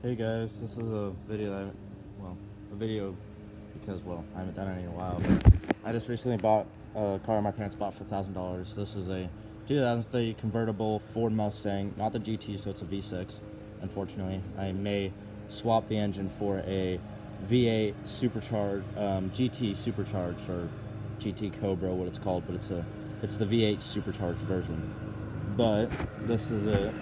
Hey guys, this is a video that, a video because, I haven't done it in a while, but I just recently bought a car my parents bought for $1,000. This is a 2003 convertible Ford Mustang, not the GT, so it's a V6. Unfortunately, I may swap the engine for a V8 supercharged, GT supercharged, or GT Cobra, what it's called, but it's the V8 supercharged version. But this is it.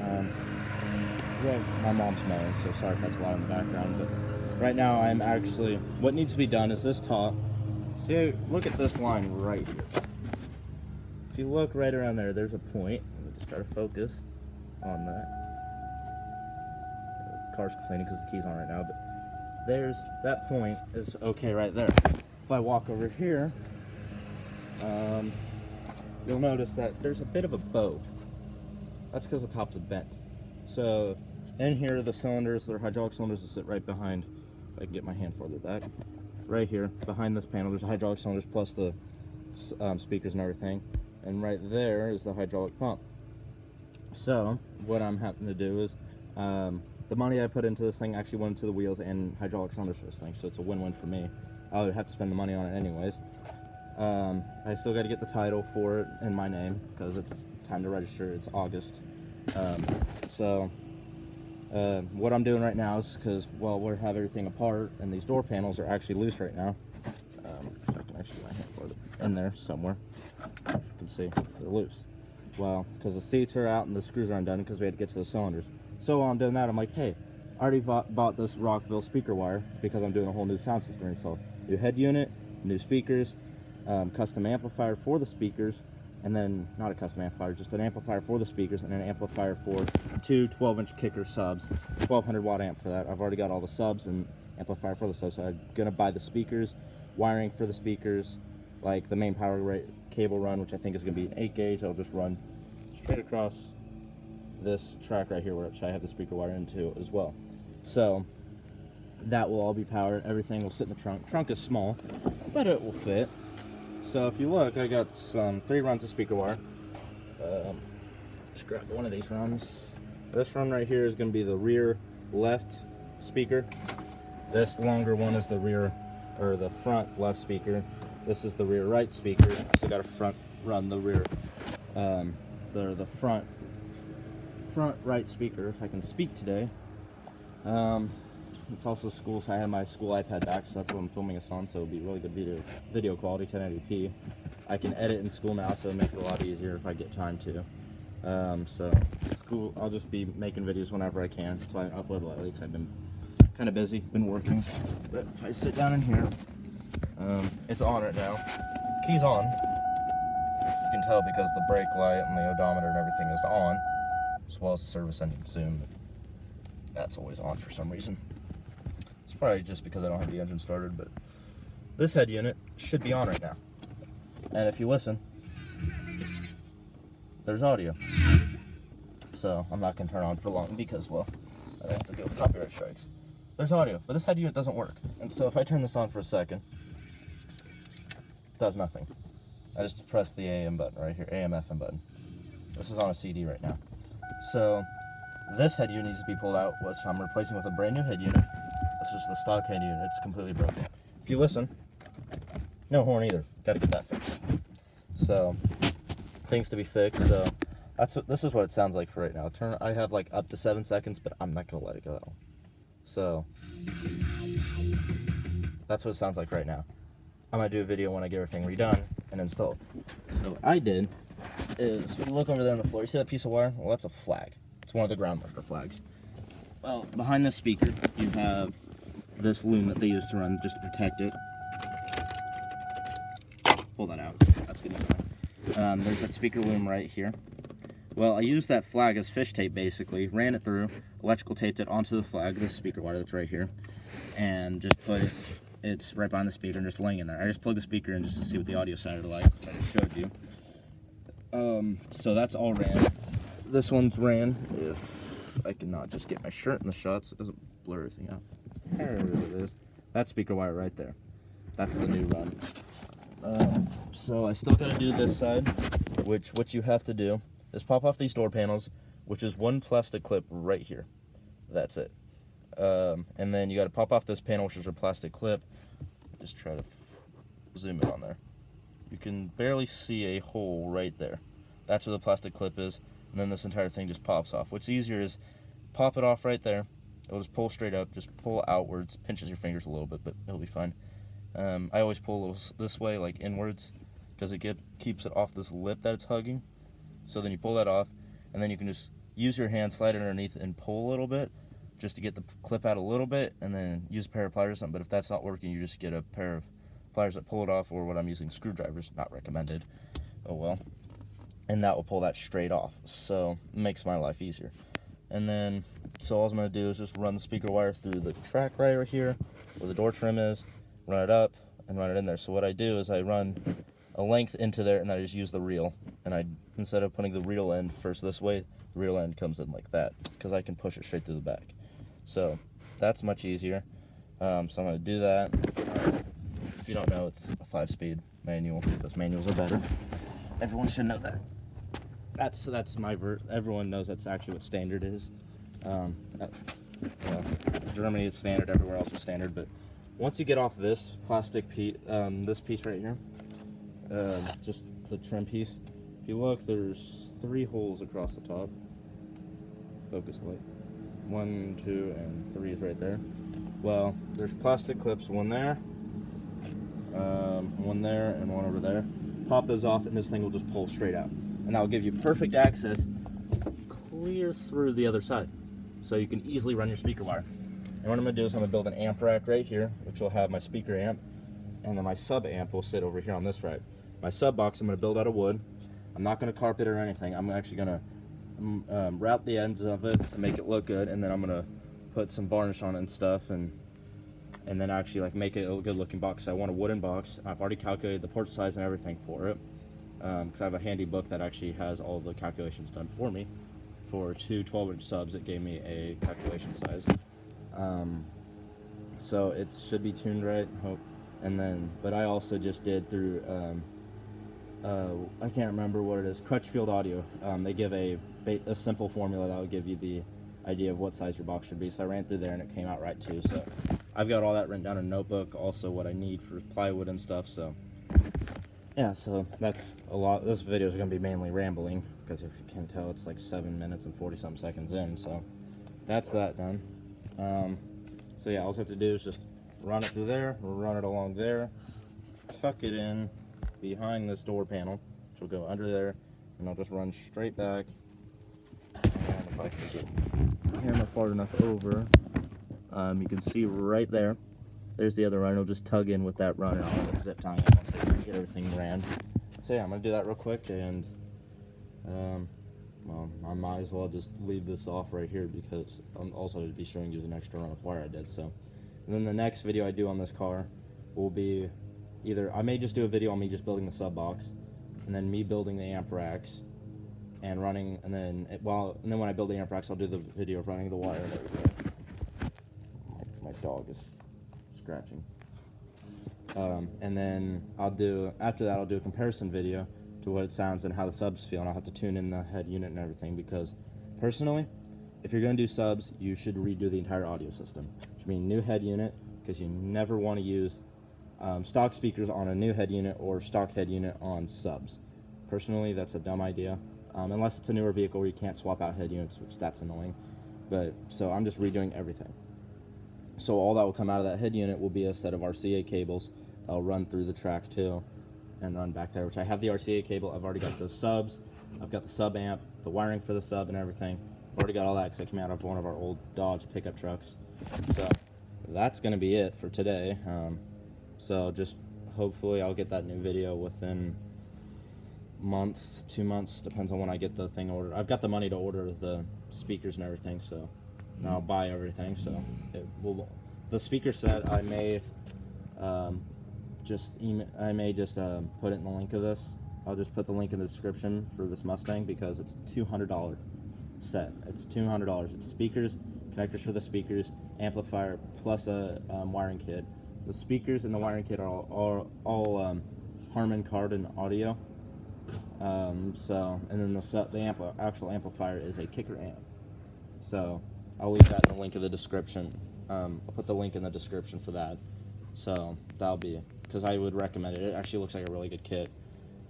Well, my mom's mowing, so sorry if that's loud in the background, but right now I'm actually, what needs to be done is this top. See, look at this line right here. If you look right around there, there's a point. Let me just try to focus on that. The car's complaining because the key's on right now, but there's, that point is okay right there. If I walk over here, you'll notice that there's a bit of a bow. That's because the top's bent. So in here, the cylinders, they're hydraulic cylinders that sit right behind, if I can get my hand further back, right here, behind this panel, there's hydraulic cylinders plus the speakers and everything. And right there is the hydraulic pump. So what I'm having to do is, the money I put into this thing actually went into the wheels and hydraulic cylinders for this thing, so it's a win-win for me. I would have to spend the money on it anyways. I still got to get the title for it in my name, because it's time to register. It's August. What I'm doing right now is, because, we have everything apart, and these door panels are actually loose right now. I can actually get my hand for it in there somewhere. You can see they're loose. Well, because the seats are out and the screws aren't done, because we had to get to the cylinders. So while I'm doing that, I'm like, hey, I already bought this Rockville speaker wire, because I'm doing a whole new sound system install. New head unit, new speakers, custom amplifier for the speakers, and then not a custom amplifier, just an amplifier for the speakers and an amplifier for two 12-inch kicker subs, 1200 watt amp for that. I've already got all the subs and amplifier for the subs, so I'm gonna buy the speakers, wiring for the speakers, like the main power cable run, which I think is gonna be an 8 gauge. I'll just run straight across this track right here, which I have the speaker wire into as well. So that will all be powered. Everything will sit in the trunk. Trunk is small, but it will fit. So if you look, I got some 3 runs of speaker wire. Just grab one of these runs. This run right here is going to be the rear left speaker. This longer one is the rear, or the front left speaker. This is the rear right speaker. So got a front run the rear, the front right speaker, if I can speak today. It's also school, so I have my school iPad back, so that's what I'm filming this on, so it'll be really good video quality, 1080p. I can edit in school now, so it'll make it a lot easier if I get time to. So school, I'll just be making videos whenever I can. That's why I upload lately, because I've been kind of busy, been working. But if I sit down in here, it's on right now. Key's on. You can tell because the brake light and the odometer and everything is on, as well as the service engine soon. That's always on for some reason. It's probably just because I don't have the engine started, but this head unit should be on right now. And if you listen, there's audio. So I'm not gonna turn on for long because, I don't have to deal with copyright strikes. There's audio, but this head unit doesn't work. And so if I turn this on for a second, it does nothing. I just press the AM button right here, AM FM button. This is on a CD right now. So this head unit needs to be pulled out, which I'm replacing with a brand new head unit. This is the stock head unit. It's completely broken. If you listen, no horn either. Got to get that fixed. So things to be fixed. So this is what it sounds like for right now. I have like up to 7 seconds, but I'm not gonna let it go. So that's what it sounds like right now. I'm gonna do a video when I get everything redone and installed. So what I did is, if you look over there on the floor, you see that piece of wire? Well, that's a flag. It's one of the ground marker flags. Well, behind this speaker, you have this loom that they use to run just to protect it. Pull that out. That's good enough. There's that speaker loom right here. Well, I used that flag as fish tape, basically. Ran it through, electrical taped it onto the flag, this speaker wire that's right here, and just put it, it's right behind the speaker and just laying in there. I just plugged the speaker in just to see what the audio sounded like, which I just showed you. So that's all ran. This one's ran. If I cannot just get my shirt in the shot so it doesn't blur everything out. There it is. That speaker wire right there. That's the new run. So I still gotta do this side, which what you have to do is pop off these door panels, which is one plastic clip right here. That's it. And then you got to pop off this panel, which is a plastic clip. Just try to zoom in on there. You can barely see a hole right there. That's where the plastic clip is, and then this entire thing just pops off. What's easier is pop it off right there. It'll just pull straight up, just pull outwards, pinches your fingers a little bit, but it'll be fine. I always pull a little this way, like inwards, because it keeps it off this lip that it's hugging. So then you pull that off, and then you can just use your hand, slide it underneath, and pull a little bit, just to get the clip out a little bit, and then use a pair of pliers or something. But if that's not working, you just get a pair of pliers that pull it off, or what I'm using, screwdrivers, not recommended. Oh well. And that will pull that straight off, so it makes my life easier. And then, so all I'm going to do is just run the speaker wire through the track right here, where the door trim is, run it up, and run it in there. So what I do is I run a length into there, and then I just use the reel. And instead of putting the reel end first this way, the reel end comes in like that, because I can push it straight through the back. So that's much easier. So I'm going to do that. If you don't know, it's a 5-speed manual, because manuals are better. Everyone should know that. That's my everyone knows that's actually what standard is. Germany is standard, everywhere else is standard, but once you get off this plastic piece, this piece right here, just the trim piece, if you look, there's 3 holes across the top. Focus light. 1, 2, and 3 is right there. Well, there's plastic clips, one there, one there, and one over there. Pop those off, and this thing will just pull straight out. And that will give you perfect access clear through the other side. So you can easily run your speaker wire. And what I'm going to do is I'm going to build an amp rack right here, which will have my speaker amp, and then my sub amp will sit over here on this rack. My sub box I'm going to build out of wood. I'm not going to carpet it or anything. I'm actually going to route the ends of it to make it look good, and then I'm going to put some varnish on it and stuff, and then actually like make it a good looking box. I want a wooden box. I've already calculated the port size and everything for it, because I have a handy book that actually has all the calculations done for me. For 2 12-inch subs, it gave me a calculation size. So it should be tuned right, hope. And then, but I also just did through, I can't remember what it is, Crutchfield Audio. They give a simple formula that will give you the idea of what size your box should be. So I ran through there and it came out right too. So I've got all that written down in a notebook, also what I need for plywood and stuff. So yeah, so that's a lot. This video is going to be mainly rambling, because if you can tell, it's like 7 minutes and 40-something seconds in. So that's that done. So yeah, all I have to do is just run it through there, run it along there, tuck it in behind this door panel, which will go under there, and I'll just run straight back. And if I can get the camera far enough over, you can see right there. There's the other run. It'll just tug in with that run, and I'll zip tying it once I get everything ran. So yeah, I'm gonna do that real quick, and well, I might as well just leave this off right here, because I'm also going to be showing you an extra run of wire I did. So, and then the next video I do on this car will be either, I may just do a video on me just building the sub box, and then me building the amp racks and running, and then when I build the amp racks, I'll do the video of running the wire and everything. My dog is scratching. And then after that I'll do a comparison video to what it sounds and how the subs feel, and I'll have to tune in the head unit and everything, because personally, if you're going to do subs, you should redo the entire audio system, which means new head unit, because you never want to use stock speakers on a new head unit or stock head unit on subs. Personally, that's a dumb idea, unless it's a newer vehicle where you can't swap out head units, which that's annoying. But so I'm just redoing everything. So all that will come out of that head unit will be a set of RCA cables that'll run through the track too, and run back there, which I have the RCA cable. I've already got the subs, I've got the sub amp, the wiring for the sub and everything. I've already got all that, because it came out of one of our old Dodge pickup trucks. So that's going to be it for today. So just hopefully I'll get that new video within a month, 2 months, depends on when I get the thing ordered. I've got the money to order the speakers and everything, so now I'll buy everything. So the speaker set, I may just put it in the link of this. I'll just put the link in the description for this Mustang, because it's $200 set. It's $200. It's speakers, connectors for the speakers, amplifier, plus a wiring kit. The speakers and the wiring kit are all Harman Kardon audio. And then the actual amplifier is a kicker amp. So I'll leave that in the link in the description. I'll put the link in the description for that. So that'll be, because I would recommend it. It actually looks like a really good kit.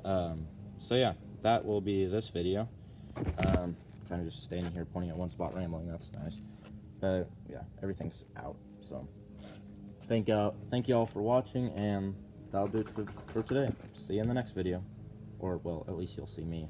So yeah, that will be this video. Kind of just standing here pointing at one spot rambling. That's nice. But yeah, everything's out. So thank y'all for watching, and that'll do it for today. See you in the next video. Or, well, at least you'll see me.